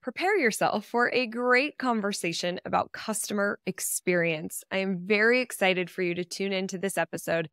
prepare yourself for a great conversation about customer experience. I am very excited for you to tune into this episode.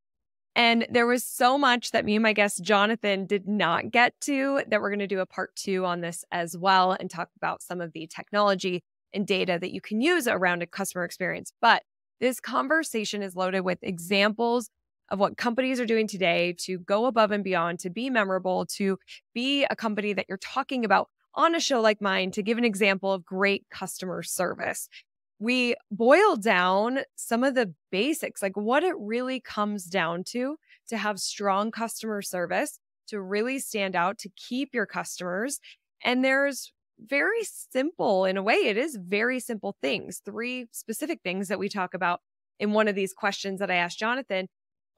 And there was so much that me and my guest Jonathan did not get to that we're going to do a part 2 on this as well and talk about some of the technology and data that you can use around a customer experience. But this conversation is loaded with examples of what companies are doing today to go above and beyond, to be memorable, to be a company that you're talking about on a show like mine, to give an example of great customer service. We boil down some of the basics, like what it really comes down to have strong customer service, to really stand out, to keep your customers. And there's very simple, in a way, it is very simple things, 3 specific things that we talk about in one of these questions that I asked Jonathan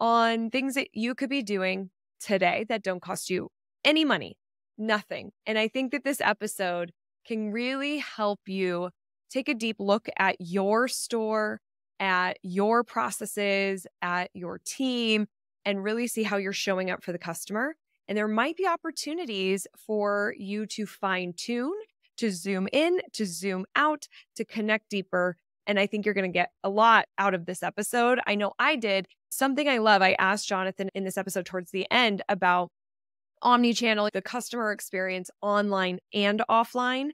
on things that you could be doing today that don't cost you any money, nothing. And I think that this episode can really help you take a deep look at your store, at your processes, at your team, and really see how you're showing up for the customer. And there might be opportunities for you to fine tune, to zoom in, to zoom out, to connect deeper. And I think you're going to get a lot out of this episode. I know I did. Something I love, I asked Jonathan in this episode towards the end about omnichannel, the customer experience online and offline.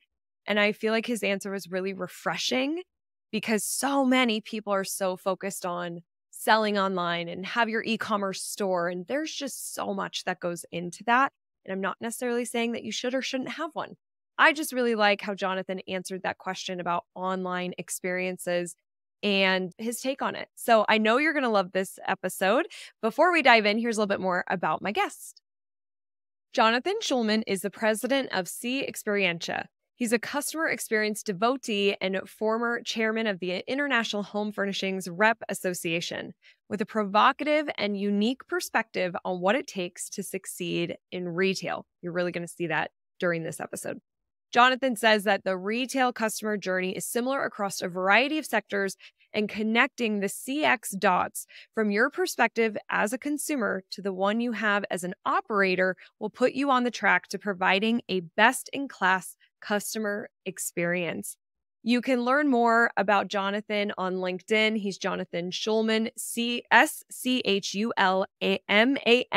And I feel like his answer was really refreshing because so many people are so focused on selling online and have your e-commerce store. And there's just so much that goes into that. And I'm not necessarily saying that you should or shouldn't have one. I just really like how Jonathan answered that question about online experiences and his take on it. So I know you're going to love this episode. Before we dive in, here's a little bit more about my guest. Jonathan Schulman is the president of CeXperentia. He's a customer experience devotee and former chairman of the International Home Furnishings Rep Association, with a provocative and unique perspective on what it takes to succeed in retail. You're really going to see that during this episode. Jonathan says that the retail customer journey is similar across a variety of sectors, and connecting the CX dots from your perspective as a consumer to the one you have as an operator will put you on the track to providing a best-in-class customer experience. You can learn more about Jonathan on LinkedIn. He's Jonathan Schulman, Schulman,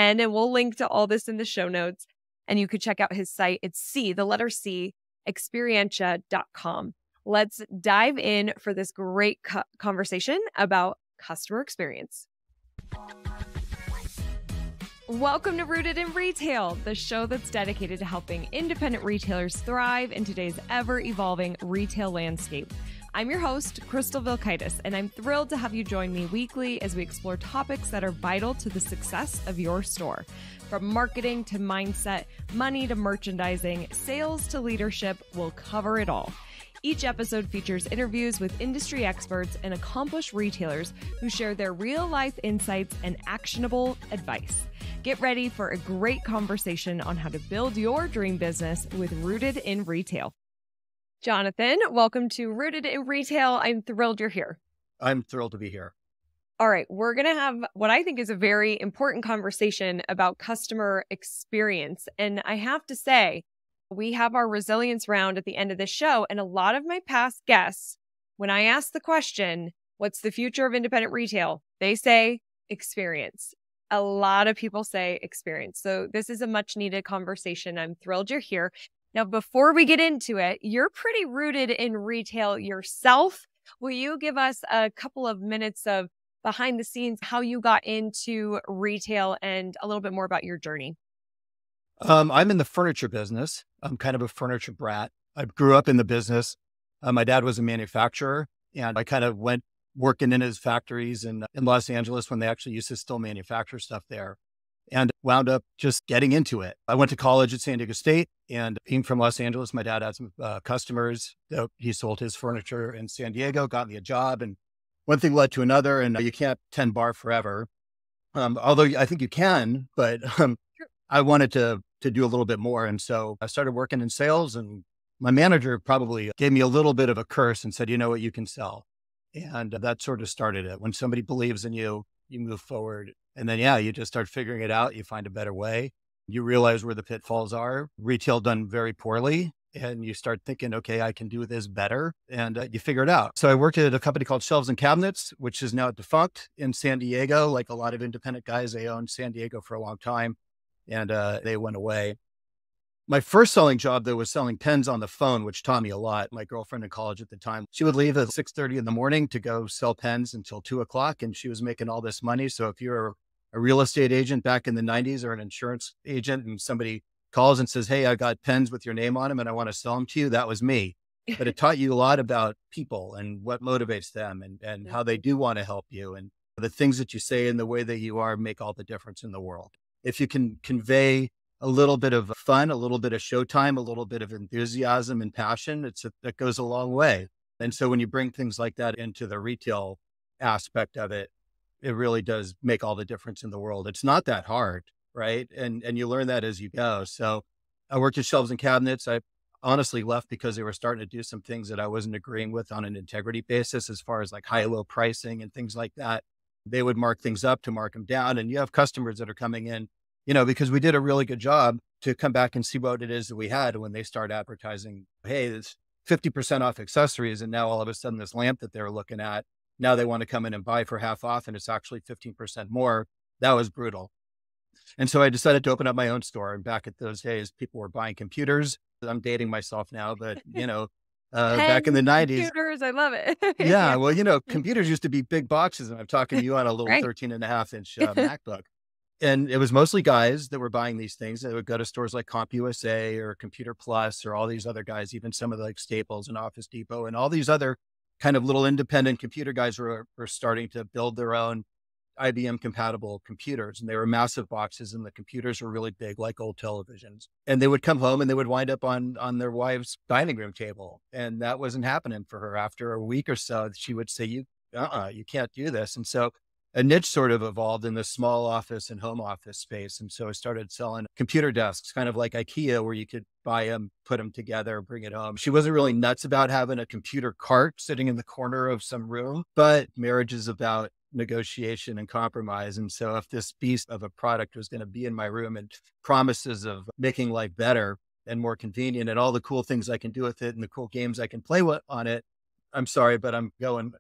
and we'll link to all this in the show notes. And you could check out his site. It's CeXperentia.com. Let's dive in for this great conversation about customer experience. Welcome to Rooted in Retail, the show that's dedicated to helping independent retailers thrive in today's ever-evolving retail landscape. I'm your host, Crystal Vilkaitis, and I'm thrilled to have you join me weekly as we explore topics that are vital to the success of your store. From marketing to mindset, money to merchandising, sales to leadership, we'll cover it all. Each episode features interviews with industry experts and accomplished retailers who share their real-life insights and actionable advice. Get ready for a great conversation on how to build your dream business with Rooted in Retail. Jonathan, welcome to Rooted in Retail. I'm thrilled you're here. I'm thrilled to be here. All right, we're going to have what I think is a very important conversation about customer experience. And I have to say, we have our resilience round at the end of the show. And a lot of my past guests, when I ask the question, what's the future of independent retail? They say experience. A lot of people say experience. So this is a much needed conversation. I'm thrilled you're here. Now, before we get into it, you're pretty rooted in retail yourself. Will you give us a couple of minutes of behind the scenes, how you got into retail and a little bit more about your journey? I'm in the furniture business. I'm kind of a furniture brat. I grew up in the business. My dad was a manufacturer, and I kind of went working in his factories in Los Angeles when they actually used to still manufacture stuff there, and wound up just getting into it. I went to college at San Diego State, and being from Los Angeles, my dad had some customers. He sold his furniture in San Diego, got me a job, and one thing led to another, and you can't tend bar forever. Although I think you can, but I wanted to do a little bit more. And so I started working in sales, and my manager probably gave me a little bit of a curse and said, you know what, you can sell. And that sort of started it. When somebody believes in you, you move forward. And then, you just start figuring it out. You find a better way. You realize where the pitfalls are. Retail done very poorly. and you start thinking, okay, I can do this better. And you figure it out. So I worked at a company called Shelves and Cabinets, which is now defunct in San Diego. Like a lot of independent guys, they owned San Diego for a long time and they went away. My first selling job, though, was selling pens on the phone, which taught me a lot. My girlfriend in college at the time, she would leave at 6:30 in the morning to go sell pens until 2 o'clock, and she was making all this money. So if you're a real estate agent back in the 90s or an insurance agent and somebody calls and says, hey, I got pens with your name on them and I want to sell them to you, that was me. But it taught you a lot about people and what motivates them and how they do want to help you. And the things that you say and the way that you are make all the difference in the world. If you can convey a little bit of fun, a little bit of showtime, a little bit of enthusiasm and passion, that goes a long way. And so when you bring things like that into the retail aspect of it, it really does make all the difference in the world. It's not that hard, right? And you learn that as you go. So I worked at Shelves and Cabinets. I honestly left because they were starting to do some things that I wasn't agreeing with on an integrity basis, as far as like high-low pricing and things like that. They would mark things up to mark them down. And you have customers that are coming in, because we did a really good job to come back and see what it is that we had when they start advertising, hey, it's 50% off accessories. And now all of a sudden this lamp that they're looking at, now they want to come in and buy for half off and it's actually 15% more. That was brutal. And so I decided to open up my own store. And back at those days, people were buying computers. I'm dating myself now, but back in the 90s. Computers, I love it. Yeah. Well, computers used to be big boxes. And I'm talking to you on a little Right. 13.5-inch MacBook. And it was mostly guys that were buying these things. They would go to stores like CompUSA or Computer Plus or all these other guys, even some of the like Staples and Office Depot and all these other kind of little independent computer guys were starting to build their own IBM compatible computers. And they were massive boxes and the computers were really big, like old televisions. And they would come home and they would wind up on their wife's dining room table. And that wasn't happening for her. After a week or so, she would say, you can't do this. And so a niche sort of evolved in the small office and home office space. And so I started selling computer desks, kind of like IKEA, where you could buy them, put them together, bring it home. She wasn't really nuts about having a computer cart sitting in the corner of some room, but marriage is about negotiation and compromise. And so if this beast of a product was going to be in my room and promises of making life better and more convenient and all the cool things I can do with it and the cool games I can play on it, I'm sorry, but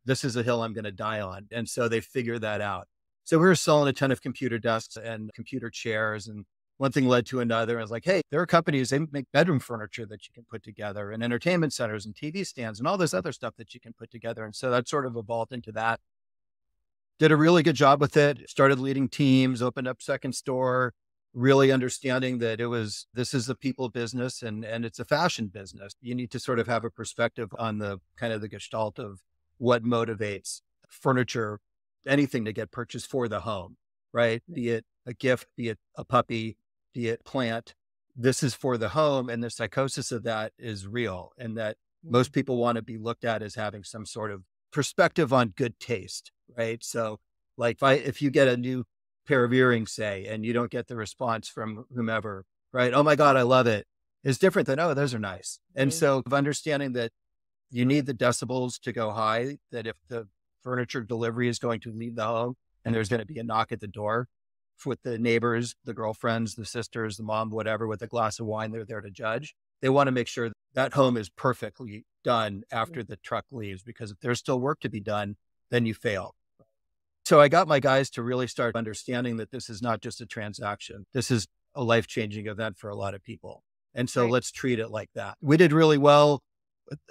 this is a hill I'm going to die on. And so they figured that out. So we were selling a ton of computer desks and computer chairs, and one thing led to another. I was like, hey, there are companies, they make bedroom furniture that you can put together and entertainment centers and TV stands and all this other stuff that you can put together. And so that sort of evolved into that. Did a really good job with it, started leading teams, opened up second store, really understanding that this is a people business and it's a fashion business. You need to sort of have a perspective on the kind of the gestalt of what motivates furniture, anything to get purchased for the home, right? Be it a gift, be it a puppy, be it plant. This is for the home. And the psychosis of that is real. And that most people want to be looked at as having some sort of perspective on good taste, right? So like if you get a new pair of earrings, say, and you don't get the response from whomever, right? Oh my God, I love it. It's different than, oh, those are nice. And so of understanding that you need the decibels to go high, that if the furniture delivery is going to leave the home and there's going to be a knock at the door with the neighbors, the girlfriends, the sisters, the mom, whatever, with a glass of wine, they're there to judge. They want to make sure that home is perfectly done after the truck leaves, because if there's still work to be done, then you fail. So I got my guys to really start understanding that this is not just a transaction. This is a life-changing event for a lot of people. And so let's treat it like that. We did really well.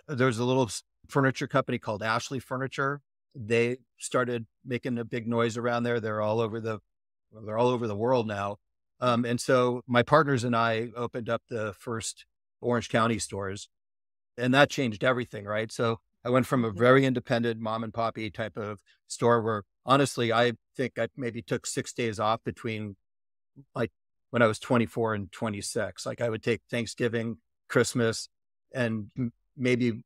There's a little furniture company called Ashley Furniture. They started making a big noise around there. They're all over the world now. And so my partners and I opened up the first Orange County stores, and that changed everything, right? So I went from a very independent mom and poppy type of store where honestly, I think I maybe took 6 days off between like when I was 24 and 26. Like I would take Thanksgiving, Christmas, and maybe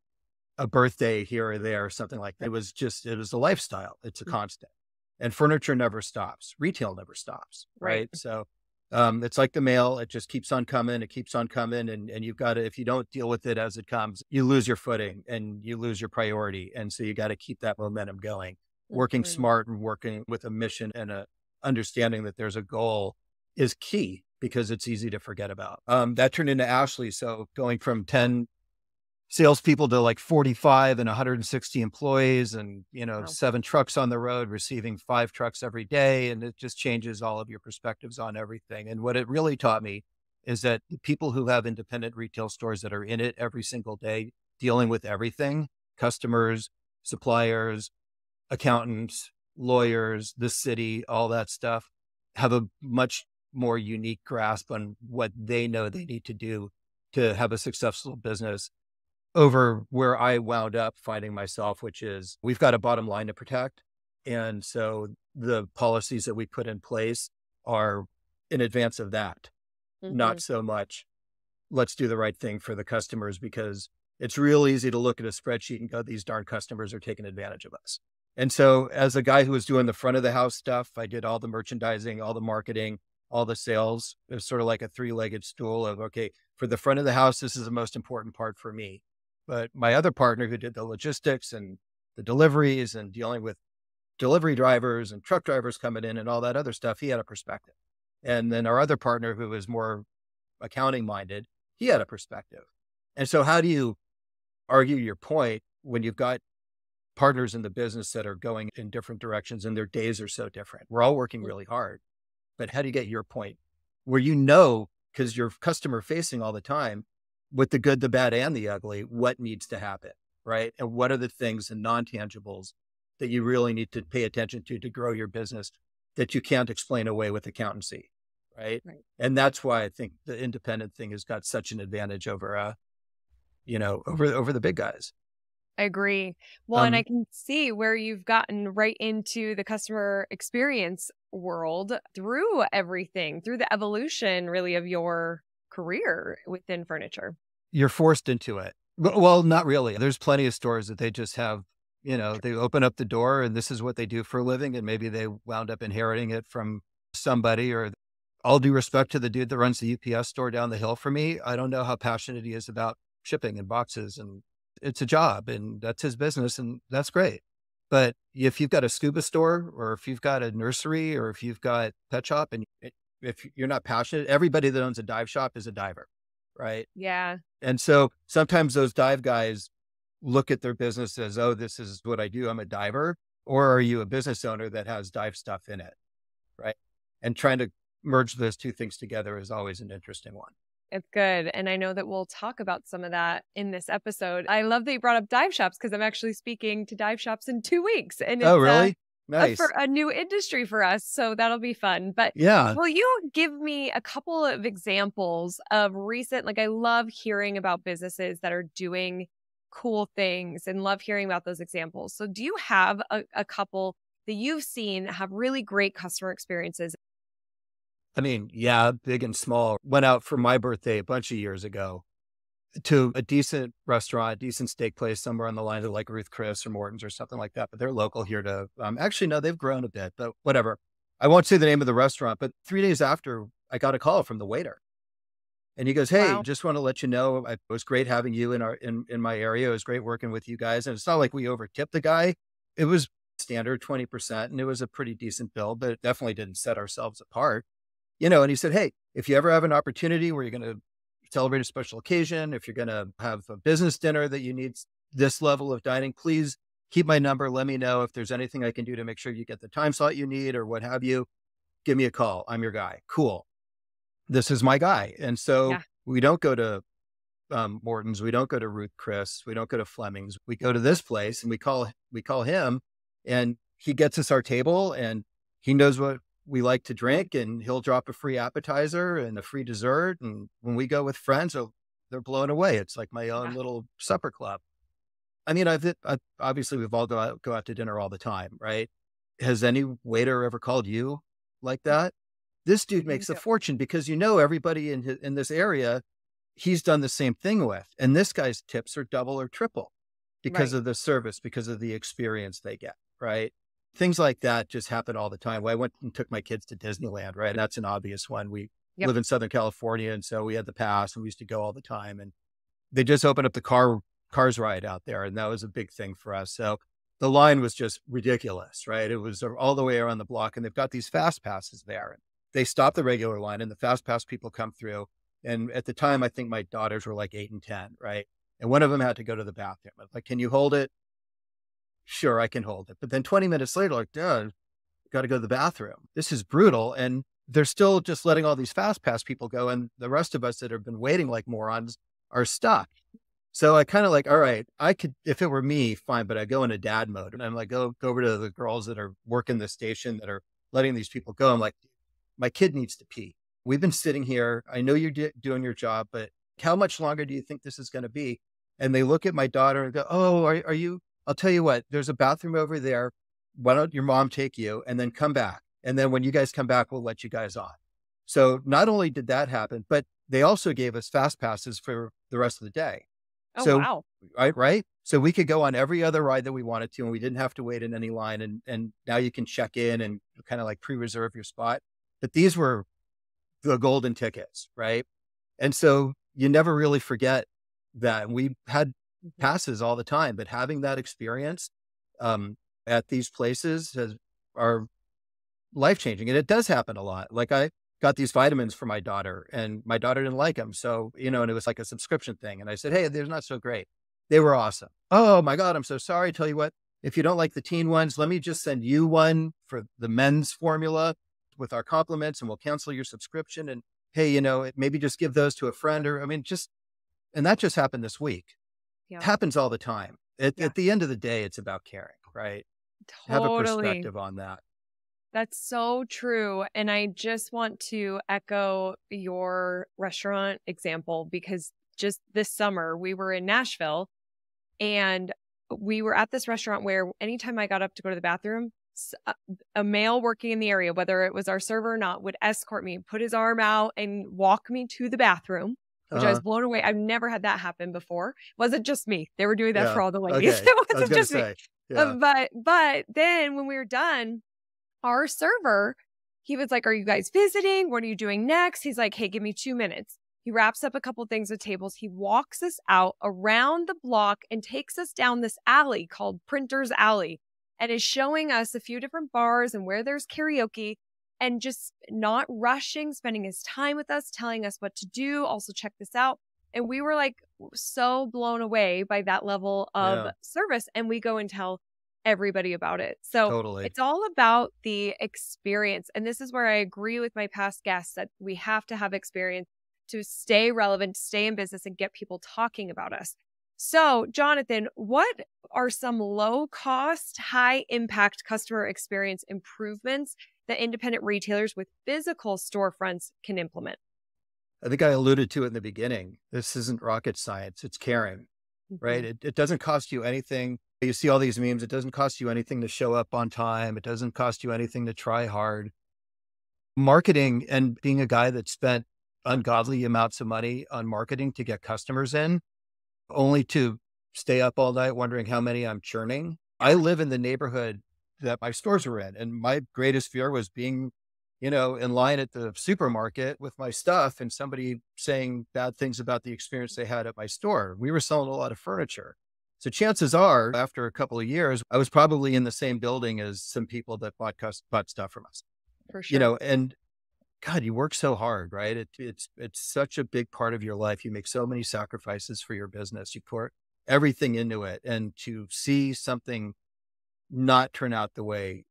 a birthday here or there or something like that. It was a lifestyle. It's a constant, and furniture never stops. Retail never stops. Right. So it's like the mail. It just keeps on coming. It keeps on coming. And you've got to, if you don't deal with it as it comes, you lose your footing and you lose your priority. And so you got to keep that momentum going, working smart and working with a mission and a understanding that there's a goal is key, because it's easy to forget about. That turned into Ashley. So going from 10 salespeople to like 45 and 160 employees and, Wow. 7 trucks on the road, receiving 5 trucks every day. And it just changes all of your perspectives on everything. And what it really taught me is that the people who have independent retail stores that are in it every single day, dealing with everything, customers, suppliers, accountants, lawyers, the city, all that stuff, have a much more unique grasp on what they know they need to do to have a successful business over where I wound up finding myself, which is we've got a bottom line to protect. And so the policies that we put in place are in advance of that, Hmm. not so much let's do the right thing for the customers, because it's real easy to look at a spreadsheet and go, these darn customers are taking advantage of us. And so as a guy who was doing the front of the house stuff, I did all the merchandising, all the marketing, all the sales. It was sort of like a 3-legged stool of, okay, for the front of the house, this is the most important part for me. But my other partner who did the logistics and the deliveries and dealing with delivery drivers and truck drivers coming in and all that other stuff, he had a perspective. And then our other partner who was more accounting minded, he had a perspective. And so how do you argue your point when you've got partners in the business that are going in different directions and their days are so different? We're all working really hard, but how do you get your point where because you're customer facing all the time, with the good, the bad, and the ugly, what needs to happen, right? And what are the things and non-tangibles that you really need to pay attention to grow your business that you can't explain away with accountancy, right? Right. And that's why I think the independent thing has got such an advantage over, over the big guys. I agree. Well, and I Um, can see where you've gotten right into the customer experience world through everything, through the evolution really of your career within furniture. you're forced into it. Well, not really. There's plenty of stores that they just have, they open up the door and this is what they do for a living. And maybe they wound up inheriting it from somebody, or all due respect to the dude that runs the UPS store down the hill for me. I don't know how passionate he is about shipping and boxes, and it's a job and that's his business and that's great. But if you've got a scuba store or if you've got a nursery or if you've got pet shop and if you're not passionate, everybody that owns a dive shop is a diver, right? Yeah. And so sometimes those dive guys look at their business as, oh, this is what I do. I'm a diver. Or are you a business owner that has dive stuff in it? Right. And trying to merge those two things together is always an interesting one. It's good. And I know that we'll talk about some of that in this episode. I love that you brought up dive shops because I'm actually speaking to dive shops in 2 weeks. And Oh, it's really? for Nice. a new industry for us. So that'll be fun. But Yeah. will you give me a couple of examples of recent, like I love hearing about businesses that are doing cool things and love hearing about those examples. So do you have a couple that you've seen have really great customer experiences? I mean, yeah, big and small. Went out for my birthday a bunch of years ago to a decent restaurant, decent steak place somewhere on the lines of like Ruth Chris or Morton's or something like that. But they're local here to, actually, no, they've grown a bit, but whatever. I won't say the name of the restaurant, but 3 days after I got a call from the waiter and he goes, "Hey, Wow. just want to let you know, it was great having you in my area. It was great working with you guys." And it's not like we over tipped the guy. It was standard 20% and it was a pretty decent bill, but it definitely didn't set ourselves apart. And he said, "Hey, if you ever have an opportunity where you're going to celebrate a special occasion, if you're going to have a business dinner that you need this level of dining, please keep my number. Let me know if there's anything I can do to make sure you get the time slot you need or what have you. Give me a call. I'm your guy." Cool. This is my guy. And so Yeah. we don't go to Morton's. We don't go to Ruth Chris. We don't go to Fleming's. We go to this place and we call him, and he gets us our table and he knows what we like to drink, and he'll drop a free appetizer and a free dessert. And when we go with friends, they're blown away. It's like my own Yeah. little supper club. I mean, obviously we've all go out to dinner all the time, right? Has any waiter ever called you like that? This dude makes a No. fortune because everybody in this area he's done the same thing with. And this guy's tips are double or triple because Right. of the service, because of the experience they get, right? Things like that just happen all the time. Well, I went and took my kids to Disneyland, right? And that's an obvious one. We Yep. live in Southern California, and so we had the pass and we used to go all the time. And they just opened up the cars ride out there, and that was a big thing for us. So the line was just ridiculous, right? It was all the way around the block, and they've got these fast passes there. They stop the regular line, and the fast pass people come through. And at the time, I think my daughters were like 8 and 10, right? And one of them had to go to the bathroom. I was like, can you hold it? Sure, I can hold it. But then 20 minutes later, like, dude, got to go to the bathroom. This is brutal. And they're still just letting all these fast pass people go. And the rest of us that have been waiting like morons are stuck. So I kind of like, all right, I could, if it were me, fine, but I go into dad mode and I'm like, go over to the girls that are working the station that are letting these people go. I'm like, my kid needs to pee. We've been sitting here. I know you're doing your job, but how much longer do you think this is going to be? And they look at my daughter and go, oh, are you, I'll tell you what, there's a bathroom over there. Why don't your mom take you and then come back? And then when you guys come back, we'll let you guys on. So not only did that happen, but they also gave us fast passes for the rest of the day. Oh, So, wow. right. So we could go on every other ride that we wanted to, and we didn't have to wait in any line. And now you can check in and kind of like pre-reserve your spot. But these were the golden tickets, right? And so you never really forget that. We had passes all the time, but having that experience at these places are life-changing. And it does happen a lot. Like I got these vitamins for my daughter and my daughter didn't like them. So, and it was like a subscription thing. And I said, hey, they're not so great. They were awesome. Oh my God, I'm so sorry. Tell you what, if you don't like the teen ones, let me just send you one for the men's formula with our compliments and we'll cancel your subscription. And hey, maybe just give those to a friend and that just happened this week. Yeah. It happens all the time. At the end of the day, it's about caring, right? Have a Totally. perspective on that. That's so true. And I just want to echo your restaurant example because just this summer we were in Nashville and we were at this restaurant where anytime I got up to go to the bathroom, a male working in the area, whether it was our server or not, would escort me, put his arm out and walk me to the bathroom, which I was blown away. I've never had that happen before. It wasn't just me. They were doing that for all the ladies. Okay. It I was wasn't just say, me. yeah. But then when we were done, our server, he was like, are you guys visiting? What are you doing next? He's like, hey, give me 2 minutes. He wraps up a couple things with tables. He walks us out around the block and takes us down this alley called Printer's Alley and is showing us a few different bars and where there's karaoke and just not rushing, spending his time with us, telling us what to do. Also check this out. And we were like so blown away by that level of service. And we go and tell everybody about it. So Totally. It's all about the experience. And this is where I agree with my past guests that we have to have experience to stay relevant, stay in business and get people talking about us. So Jonathan, what are some low cost, high impact customer experience improvements that independent retailers with physical storefronts can implement? I think I alluded to it in the beginning. This isn't rocket science. It's caring, right? It doesn't cost you anything. You see all these memes. It doesn't cost you anything to show up on time. It doesn't cost you anything to try hard. Marketing and being a guy that spent ungodly amounts of money on marketing to get customers in, only to stay up all night wondering how many I'm churning. I live in the neighborhood that my stores are in. And my greatest fear was being, in line at the supermarket with my stuff and somebody saying bad things about the experience they had at my store. We were selling a lot of furniture. So chances are, after a couple of years, I was probably in the same building as some people that bought stuff from us. For sure. And God, you work so hard, right? It's such a big part of your life. You make so many sacrifices for your business. You pour everything into it. And to see something not turn out the way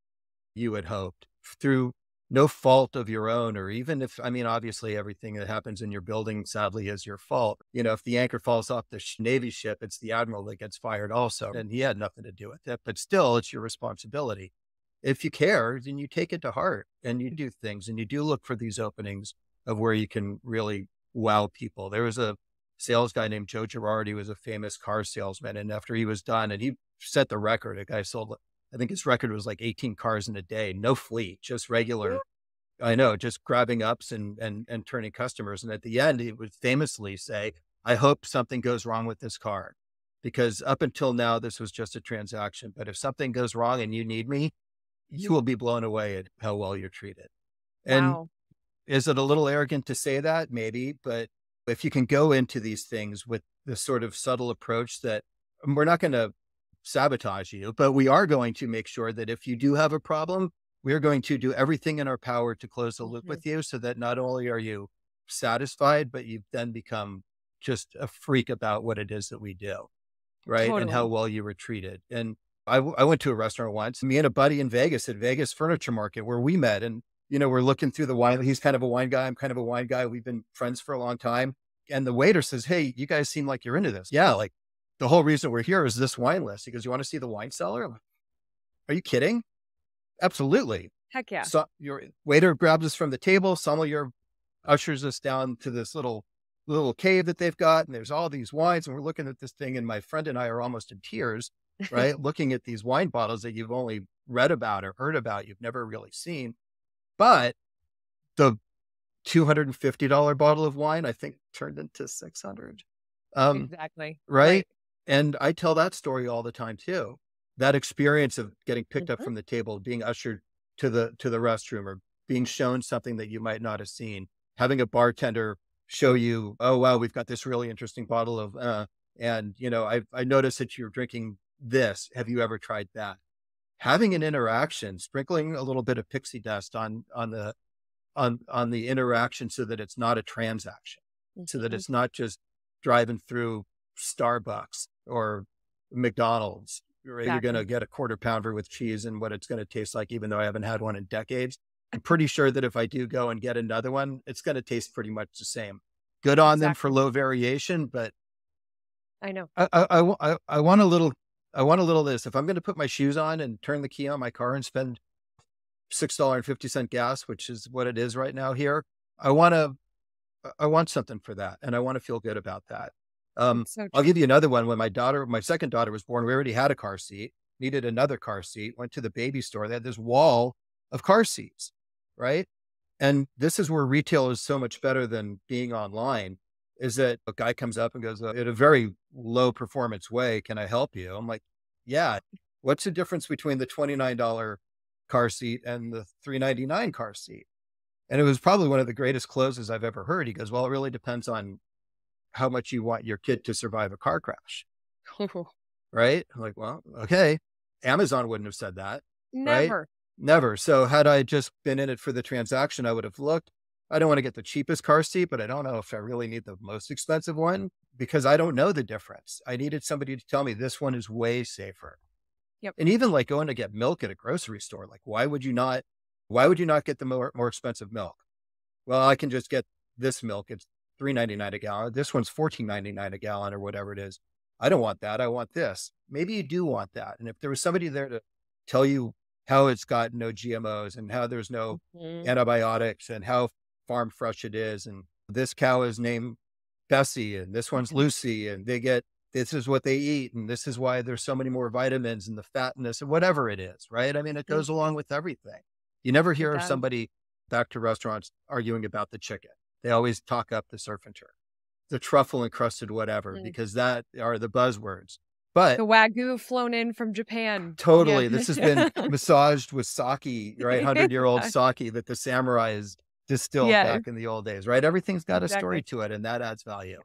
you had hoped through no fault of your own, or even if, obviously everything that happens in your building, sadly, is your fault. If the anchor falls off the Navy ship, it's the admiral that gets fired also. And he had nothing to do with it, but still it's your responsibility. If you care, then you take it to heart and you do things and you do look for these openings of where you can really wow people. There was a sales guy named Joe Girardi, who was a famous car salesman. And after he was done, and he set the record, a guy sold, I think his record was like 18 cars in a day, no fleet, just regular. I know, just grabbing ups and turning customers. And at the end, he would famously say, I hope something goes wrong with this car, because up until now, this was just a transaction. But if something goes wrong and you need me, you will be blown away at how well you're treated. And is it a little arrogant to say that? Maybe, but if you can go into these things with this sort of subtle approach that we're not going to sabotage you, but we are going to make sure that if you do have a problem, we're going to do everything in our power to close the loop with you so that not only are you satisfied, but you then become just a freak about what it is that we do, right? And how Totally. well you were treated. And I went to a restaurant once, me and a buddy in Vegas at Vegas Furniture Market where we met. And, we're looking through the wine. He's kind of a wine guy. I'm kind of a wine guy. We've been friends for a long time. And the waiter says, "Hey, you guys seem like you're into this." Yeah. Like the whole reason we're here is this wine list. He goes, "You want to see the wine cellar?" I'm like, "Are you kidding?" Absolutely. Heck yeah. So your waiter grabs us from the table. Sommelier ushers us down to this little cave that they've got. And there's all these wines. And we're looking at this thing. And my friend and I are almost in tears, right? Looking at these wine bottles that you've only read about or heard about, you've never really seen. But the $250 bottle of wine, I think, turned into 600. Exactly. Right. And I tell that story all the time too. That experience of getting picked up Mhm. from the table, being ushered to the restroom, or being shown something that you might not have seen, having a bartender show you, "Oh, wow, we've got this really interesting bottle of, and I noticed that you're drinking this. Have you ever tried that?" Having an interaction, sprinkling a little bit of pixie dust on the interaction so that it's not a transaction, so that Mhm. it's not just driving through Starbucks or McDonald's, right? You're going to Exactly. get a quarter pounder with cheese and what it's going to taste like, even though I haven't had one in decades. I'm pretty sure that if I do go and get another one, it's going to taste pretty much the same. Good on them for Exactly. low variation, but I know. I want a little, of this. If I'm going to put my shoes on and turn the key on my car and spend $6.50 gas, which is what it is right now here, I want to, I want something for that. And I want to feel good about that. It's so I'll true. give you another one. When my second daughter was born, we already had a car seat, needed another car seat, went to the baby store. They had this wall of car seats, right? And this is where retail is so much better than being online, is that a guy comes up and goes, in a very low performance way, "Can I help you?" I'm like, "Yeah." "What's the difference between the $29 car seat and the $399 car seat?" And it was probably one of the greatest closes I've ever heard. He goes, "Well, it really depends on how much you want your kid to survive a car crash." Right? I'm like, "Well, okay." Amazon wouldn't have said that, right? Never. Never. So had I just been in it for the transaction, I would have looked. I don't want to get the cheapest car seat, but I don't know if I really need the most expensive one because I don't know the difference. I needed somebody to tell me this one is way safer. Yep. And even like going to get milk at a grocery store, like why would you not get the more expensive milk? Well, I can just get this milk. It's $3.99 a gallon. This one's $14.99 a gallon or whatever it is. I don't want that. I want this. Maybe you do want that. And if there was somebody there to tell you how it's got no GMOs and how there's no Mhm. antibiotics and how farm fresh it is, and this cow is named Bessie and this one's Lucy, and this is what they eat, and this is why there's so many more vitamins and the fatness and whatever it is, right? I mean, it Mhm. goes along with everything. You never It hear of does. somebody back to restaurants arguing about the chicken. They always talk up the surf and turf, the truffle encrusted whatever, Mm. because that are the buzzwords. But The Wagyu flown in from Japan. Yeah. totally, this has been massaged with sake, right? 100-year-old Exactly. sake that the samurais distilled Yes, back in the old days, right? Everything's got a story exactly. to it, and that adds value.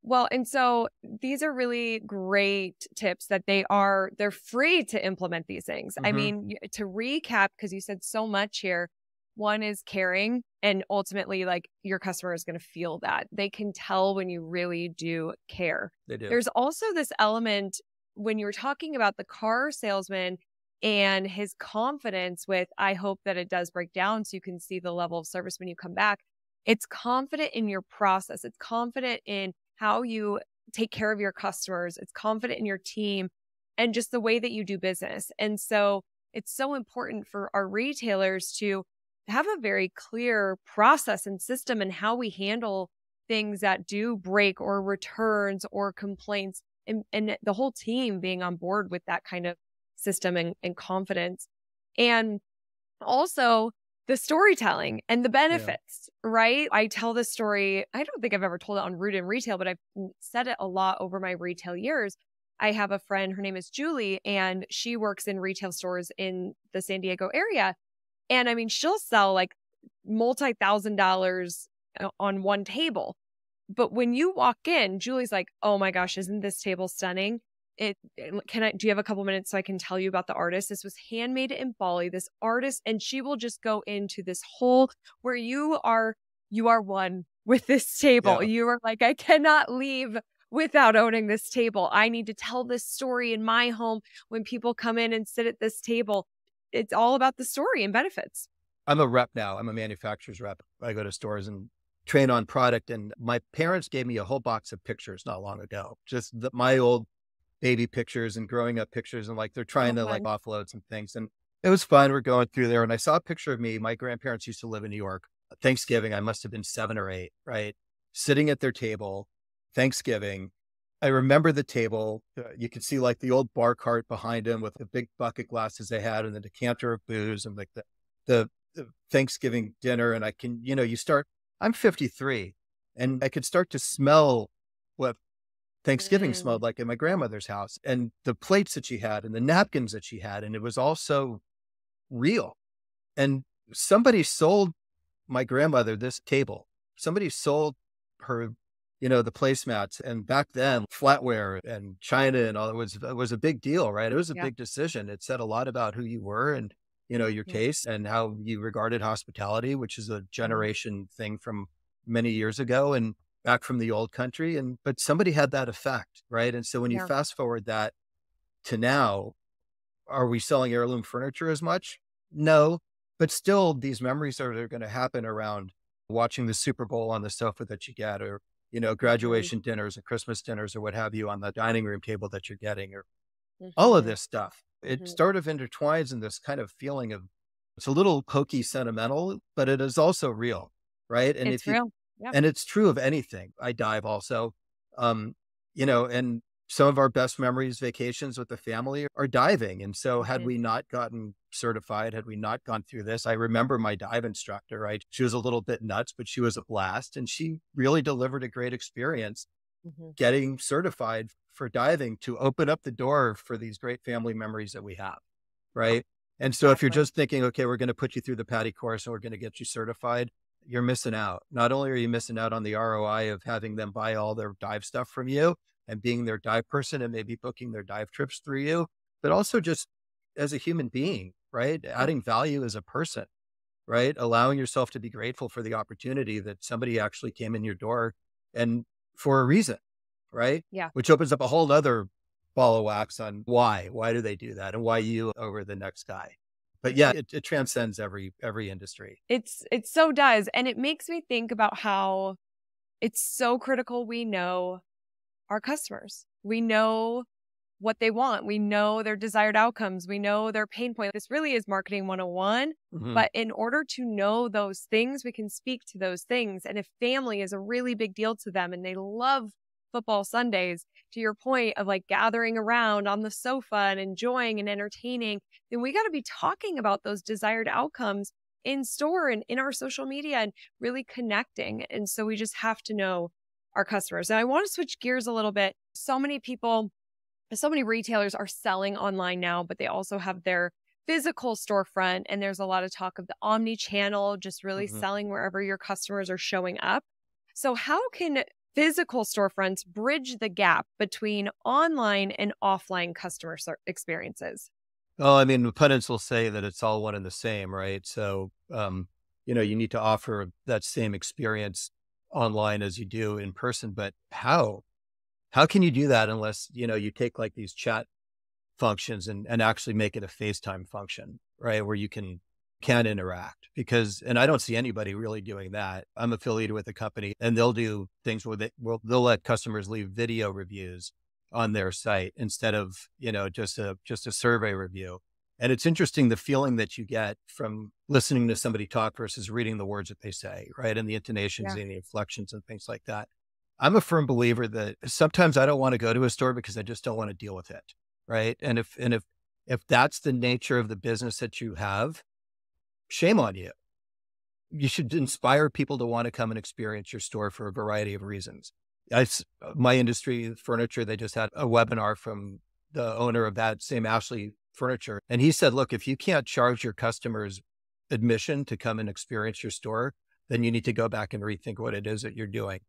Well, and so these are really great tips that they're free to implement these things. I Hmm. mean, to recap, because you said so much here, one is caring, and ultimately, like, your customer is going to feel that. They can tell when you really do care. They do. There's also this element when you're talking about the car salesman and his confidence with, "I hope that it does break down so you can see the level of service when you come back." It's confident in your process. It's confident in how you take care of your customers. It's confident in your team and just the way that you do business. And so it's so important for our retailers to have a very clear process and system and how we handle things that do break or returns or complaints, and the whole team being on board with that kind of system and confidence. And also the storytelling and the Yeah. benefits, right? I tell this story. I don't think I've ever told it on Root in Retail, but I've said it a lot over my retail years. I have a friend, her name is Julie, and she works in retail stores in the San Diego area. And I mean, she'll sell like multi-thousand dollars on one table. But when you walk in, Julie's like, "Oh my gosh, isn't this table stunning? Do you have a couple minutes so I can tell you about the artist? This was handmade in Bali, this artist." And she will just go into this whole where you are one with this table. Yeah. You were like, I cannot leave without owning this table. I need to tell this story in my home when people come in and sit at this table. It's all about the story and benefits. I'm a rep now. I'm a manufacturer's rep. I go to stores and train on product. And my parents gave me a whole box of pictures not long ago, just my old baby pictures and growing up pictures. And like, they're trying Oh, to like fun. offload some things. And it was fun. We're going through there. And I saw a picture of me. My grandparents used to live in New York. Thanksgiving, I must have been 7 or 8, right? Sitting at their table, Thanksgiving. I remember the table. You could see like the old bar cart behind him with the big bucket glasses they had and the decanter of booze and like the Thanksgiving dinner. And I can, I'm 53 and I could start to smell what Thanksgiving Mm, smelled like in my grandmother's house and the plates that she had and the napkins that she had. And it was all so real. And somebody sold my grandmother this table. Somebody sold her, the placemats. And back then, flatware and china and all it was a big deal, right? It was a yeah. big decision. It said a lot about who you were and, your Mhm, taste and how you regarded hospitality, which is a mhm. generation thing from many years ago and back from the old country. But somebody had that effect, right? And so when you Yeah. fast forward that to now, are we selling heirloom furniture as much? No, but still these memories are going to happen around watching the Super Bowl on the sofa that you get, or, Mhm, graduation dinners and Christmas dinners or what have you on the dining room table that you're getting, or all of mhm, this stuff. It mhm. sort of intertwines in this kind of feeling of it's a little hokey sentimental, but it is also real, right? And It's real. Yep. and it's true of anything. I dive also, um, and some of our best memories, vacations with the family are diving. And so had Mhm, we not gotten certified, had we not gone through this, I remember my dive instructor, right? She was a little bit nuts, but she was a blast and she really delivered a great experience mhm. getting certified for diving to open up the door for these great family memories that we have. Right. And so if you're Exactly. just thinking, okay, we're going to put you through the PADI course and we're going to get you certified, you're missing out. Not only are you missing out on the ROI of having them buy all their dive stuff from you and being their dive person and maybe booking their dive trips through you, but also just as a human being, right? Yep. Adding value as a person, right? Allowing yourself to be grateful for the opportunity that somebody actually came in your door and for a reason, right? Yeah. Which opens up a whole nother ball of wax on why do they do that and why you over the next guy. But yeah, it transcends every industry. It so does. And it makes me think about how it's so critical we know our customers. We know what they want. We know their desired outcomes. We know their pain point. This really is marketing 101. Hmm. But in order to know those things, we can speak to those things. And if family is a really big deal to them and they love football Sundays, to your point of like gathering around on the sofa and enjoying and entertaining, then we got to be talking about those desired outcomes in store and in our social media and really connecting. And so we just have to know our customers. And I want to switch gears a little bit. So many retailers are selling online now, but they also have their physical storefront. And there's a lot of talk of the omni channel, just really Hmm. selling wherever your customers are showing up. So, how can physical storefronts bridge the gap between online and offline customer experiences? Well, I mean, the pundits will say that it's all one and the same, right? So, you need to offer that same experience online as you do in person, but how? How can you do that unless, you take like these chat functions and actually make it a FaceTime function, right? Where you can interact because, and I don't see anybody really doing that. I'm affiliated with a company and they'll do things where they'll let customers leave video reviews on their site instead of, just a survey review. And it's interesting the feeling that you get from listening to somebody talk versus reading the words that they say, right? And the intonations Yeah. and the inflections and things like that. I'm a firm believer that sometimes I don't want to go to a store because I just don't want to deal with it. Right. And if that's the nature of the business that you have, shame on you. You should inspire people to want to come and experience your store for a variety of reasons. My industry, furniture, they just had a webinar from the owner of that same Ashley Furniture. And he said, look, if you can't charge your customers admission to come and experience your store, then you need to go back and rethink what it is that you're doing.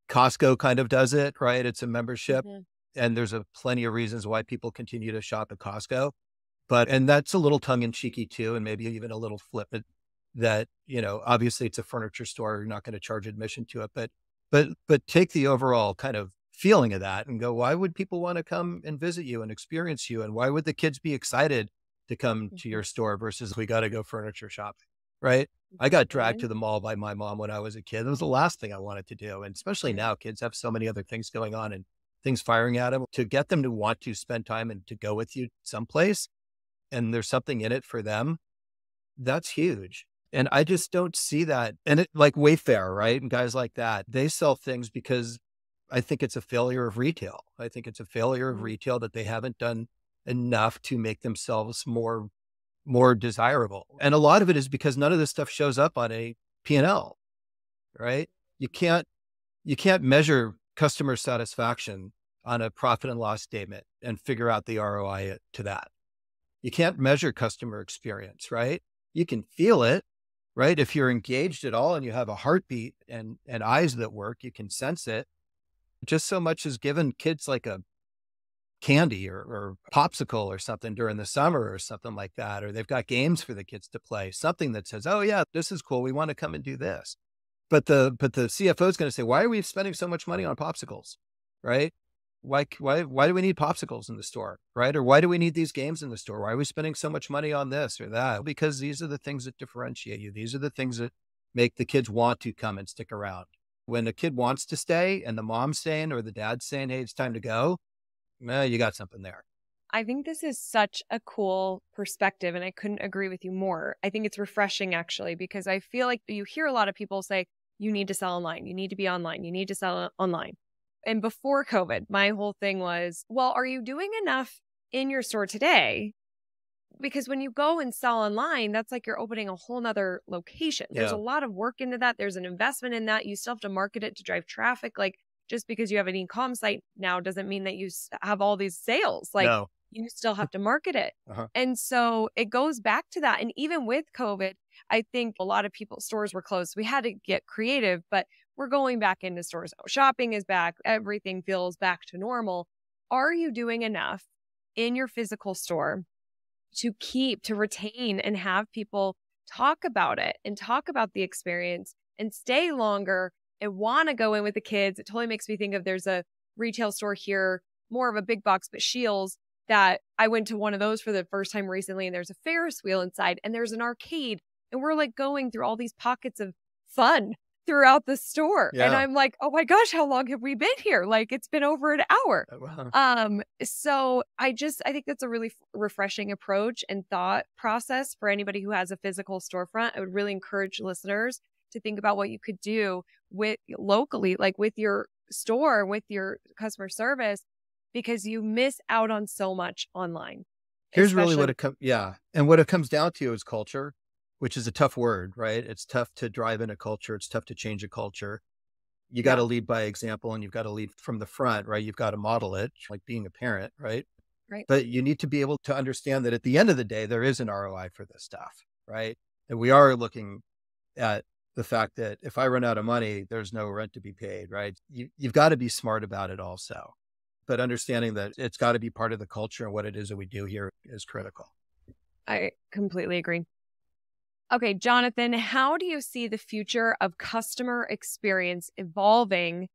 Costco kind of does it, right? It's a membership Hmm. and there's a plenty of reasons why people continue to shop at Costco. And that's a little tongue in cheeky too, and maybe even a little flippant. that, obviously it's a furniture store. You're not going to charge admission to it, but take the overall kind of feeling of that and go, why would people want to come and visit you and experience you? And why would the kids be excited to come to Mhm. your store versus we got to go furniture shopping, right? I got dragged Mhm. to the mall by my mom when I was a kid. It was the last thing I wanted to do. And especially Right. now, kids have so many other things going on and things firing at them. To get them to want to spend time and to go with you someplace, and there's something in it for them, that's huge. And I just don't see that. And it like Wayfair, right? And guys like that, they sell things because I think it's a failure of retail. I think it's a failure of Mhm. retail that they haven't done enough to make themselves more desirable. And a lot of it is because none of this stuff shows up on a P&L, right? You can't you can't measure customer satisfaction on a profit and loss statement and figure out the ROI to that. You can't measure customer experience, right? You can feel it, right? If you're engaged at all and you have a heartbeat and eyes that work, you can sense it. Just so much as giving kids like a candy or popsicle or something during the summer or something like that, or they've got games for the kids to play, something that says, oh yeah, this is cool. We want to come and do this. But the CFO is going to say, why are we spending so much money on popsicles? Right? Why do we need popsicles in the store? Right? Or why do we need these games in the store? Why are we spending so much money on this or that? Because these are the things that differentiate you. These are the things that make the kids want to come and stick around. When a kid wants to stay and the mom's saying or the dad's saying, hey, it's time to go, you got something there. I think this is such a cool perspective, and I couldn't agree with you more. I think it's refreshing actually, because I feel like you hear a lot of people say, you need to sell online, you need to be online, you need to sell online. And before COVID, my whole thing was, well, are you doing enough in your store today? Because when you go and sell online, that's like you're opening a whole nother location. There's a Yeah. lot of work into that. There's an investment in that. You still have to market it to drive traffic. Like just because you have an e-com site now doesn't mean that you have all these sales. Like No. you still have to market it. Uh-huh. And so it goes back to that. And even with COVID, I think a lot of people's stores were closed. We had to get creative, but we're going back into stores. Shopping is back. Everything feels back to normal. Are you doing enough in your physical store to keep, to retain, and have people talk about it and talk about the experience and stay longer and want to go in with the kids? It totally makes me think of there's a retail store here, more of a big box, but Shields, that I went to one of those for the first time recently. And there's a Ferris wheel inside and there's an arcade. And we're like going through all these pockets of fun throughout the store. And Yeah. I'm like, oh my gosh, how long have we been here? Like it's been over an hour. Well, So I think that's a really refreshing approach and thought process for anybody who has a physical storefront. I would really encourage listeners to think about what you could do with locally, like with your store, with your customer service, because you miss out on so much online, here's really especially what with, it comes, yeah. And what it comes down to is culture, which is a tough word, right? It's tough to drive in a culture. It's tough to change a culture. You got yeah, to lead by example and you've got to lead from the front, right? You've got to model it like being a parent, right? right. But you need to be able to understand that at the end of the day, there is an ROI for this stuff, right? And we are looking at the fact that if I run out of money, there's no rent to be paid, right? You've got to be smart about it also. But understanding that it's got to be part of the culture and what it is that we do here is critical. I completely agree. Okay, Jonathan, how do you see the future of customer experience evolving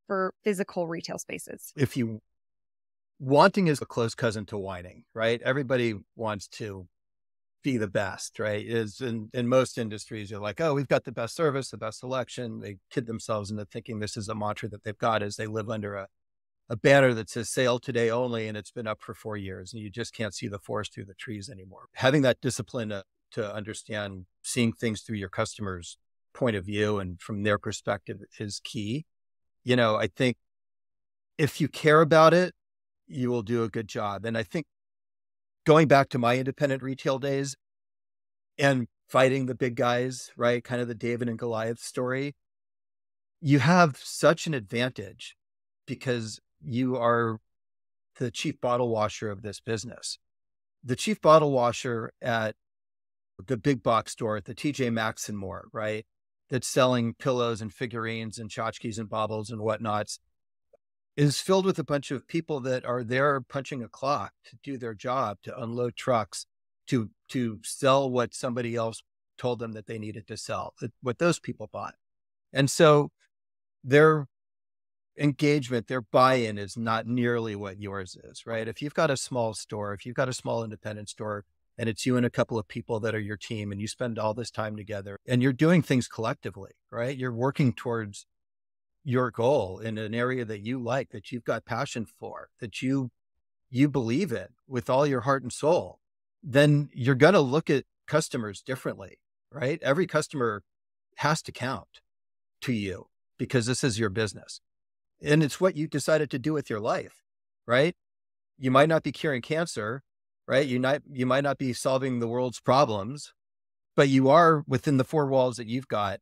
for physical retail spaces? If you wanting is a close cousin to whining, right? Everybody wants to be the best, right? Is in most industries, you're like, oh, we've got the best service, the best selection. They kid themselves into thinking this is a mantra that they've got as they live under a banner that says sale today only, and it's been up for 4 years, and you just can't see the forest through the trees anymore. Having that discipline to understand seeing things through your customer's point of view and from their perspective is key. I think if you care about it, you will do a good job. And I think going back to my independent retail days and fighting the big guys, right? Kind of the David and Goliath story, you have such an advantage because you are the chief bottle washer of this business. The chief bottle washer at the big box store at the TJ Maxx and more, right? That's selling pillows and figurines and tchotchkes and baubles and whatnots is filled with a bunch of people that are there punching a clock to do their job, to unload trucks, to sell what somebody else told them that they needed to sell, what those people bought. And so their engagement, their buy-in is not nearly what yours is, right? If you've got a small store, if you've got a small independent store, and it's you and a couple of people that are your team, and you spend all this time together and you're doing things collectively, right? You're working towards your goal in an area that you like, that you've got passion for, that you believe in with all your heart and soul, then you're going to look at customers differently, right? Every customer has to count to you because this is your business. And it's what you decided to do with your life, right? You might not be curing cancer, right? You might not be solving the world's problems, but you are, within the four walls that you've got,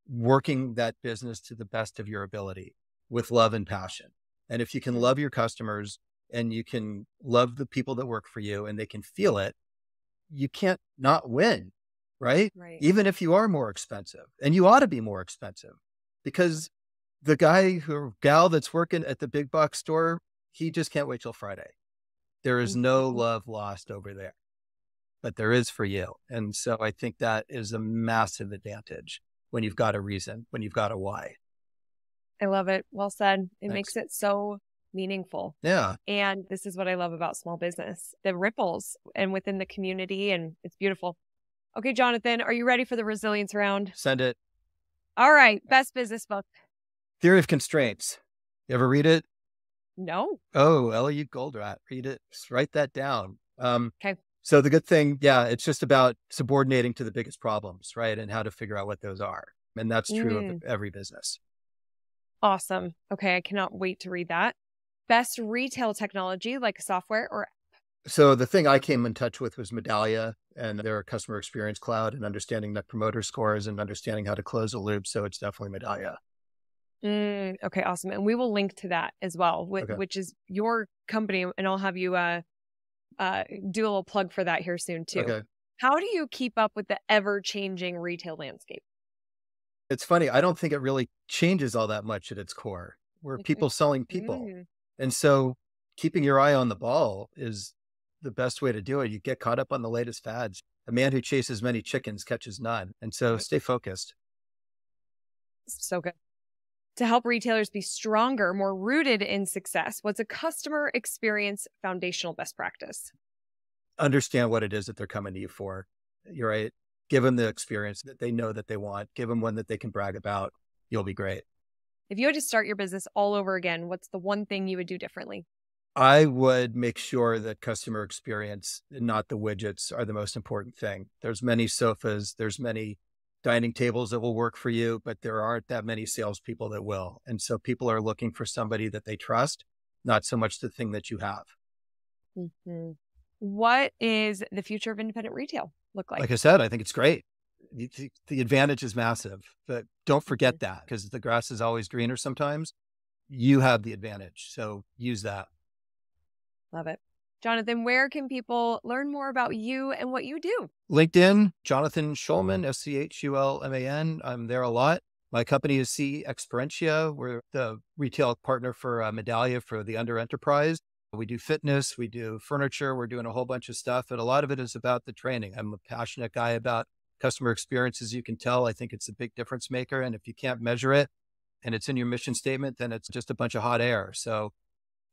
working that business to the best of your ability with love and passion. And if you can love your customers and you can love the people that work for you and they can feel it, you can't not win, right? Right. Even if you are more expensive, and you ought to be more expensive, because the guy or gal that's working at the big box store, he just can't wait till Friday. There is no love lost over there, but there is for you. And so I think that is a massive advantage when you've got a reason, when you've got a why. I love it. Well said. It Thanks. makes it so meaningful. Yeah. And this is what I love about small business, the ripples and within the community. And it's beautiful. Okay, Jonathan, are you ready for the resilience round? Send it. All right. Best business book. Theory of Constraints. You ever read it? No. Oh, L.U. Goldratt. Read it. Just write that down. Okay. So the good thing, yeah, it's just about subordinating to the biggest problems, right? And how to figure out what those are. And that's true of every business. Awesome. Okay. I cannot wait to read that. Best retail technology, like software or So the thing I came in touch with was Medallia and their customer experience cloud, and understanding Net Promoter Scores and understanding how to close a loop. So it's definitely Medallia. Okay, awesome. And we will link to that as well, which is your company. And I'll have you do a little plug for that here soon too. Okay. How do you keep up with the ever-changing retail landscape? It's funny. I don't think it really changes all that much at its core. We're people selling people. And so keeping your eye on the ball is the best way to do it. You get caught up on the latest fads. A man who chases many chickens catches none. And so stay focused. So good. To help retailers be stronger, more rooted in success, what's a customer experience foundational best practice? Understand what it is that they're coming to you for. You're right. Give them the experience that they know that they want. Give them one that they can brag about. You'll be great. If you had to start your business all over again, what's the one thing you would do differently? I would make sure that customer experience, not the widgets, are the most important thing. There's many sofas, there's many dining tables that will work for you, but there aren't that many salespeople that will. And so people are looking for somebody that they trust, not so much the thing that you have. What is the future of independent retail look like? Like I said, I think it's great. The advantage is massive, but don't forget that, because the grass is always greener sometimes. You have the advantage. So use that. Love it. Jonathan, where can people learn more about you and what you do? LinkedIn, Jonathan Schulman, SCHULMAN. I'm there a lot. My company is CeXperentia. We're the retail partner for Medallia for the under enterprise. We do fitness, we do furniture, we're doing a whole bunch of stuff. And a lot of it is about the training. I'm a passionate guy about customer experience, as you can tell. I think it's a big difference maker. And if you can't measure it and it's in your mission statement, then it's just a bunch of hot air. So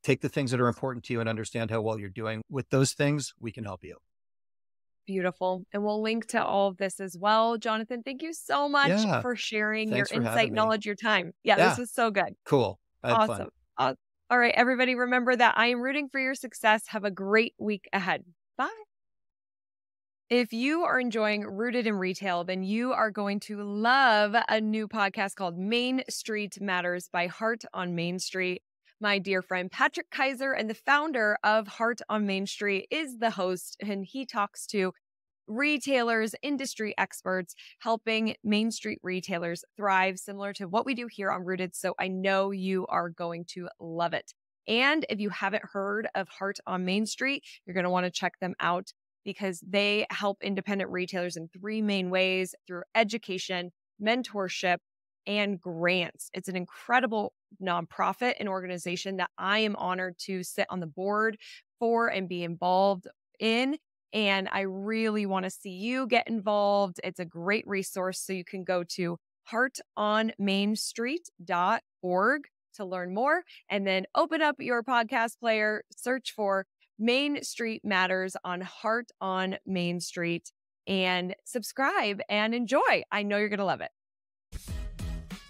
take the things that are important to you and understand how well you're doing with those things. We can help you. Beautiful. And we'll link to all of this as well. Jonathan, thank you so much for sharing your insight, knowledge, your time. Yeah, this was so good. Cool. I had fun. All right, everybody, remember that I am rooting for your success. Have a great week ahead. Bye. If you are enjoying Rooted in Retail, then you are going to love a new podcast called Main Street Matters by Heart on Main Street. My dear friend Patrick Kaiser, and the founder of Heart on Main Street, is the host, and he talks to retailers, industry experts, helping Main Street retailers thrive, similar to what we do here on Rooted. So I know you are going to love it. And if you haven't heard of Heart on Main Street, you're going to want to check them out, because they help independent retailers in three main ways: through education, mentorship, and grants. It's an incredible nonprofit and organization that I am honored to sit on the board for and be involved in. And I really want to see you get involved. It's a great resource. So you can go to heartonmainstreet.org to learn more, and then open up your podcast player, search for Main Street Matters on Heart on Main Street, and subscribe and enjoy. I know you're going to love it.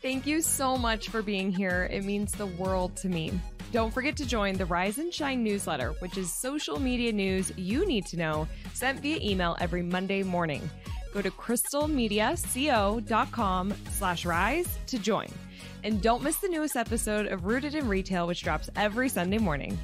Thank you so much for being here. It means the world to me. Don't forget to join the Rise and Shine newsletter, which is social media news you need to know, sent via email every Monday morning. Go to crystalmediaco.com/rise to join. And don't miss the newest episode of Rooted in Retail, which drops every Sunday morning.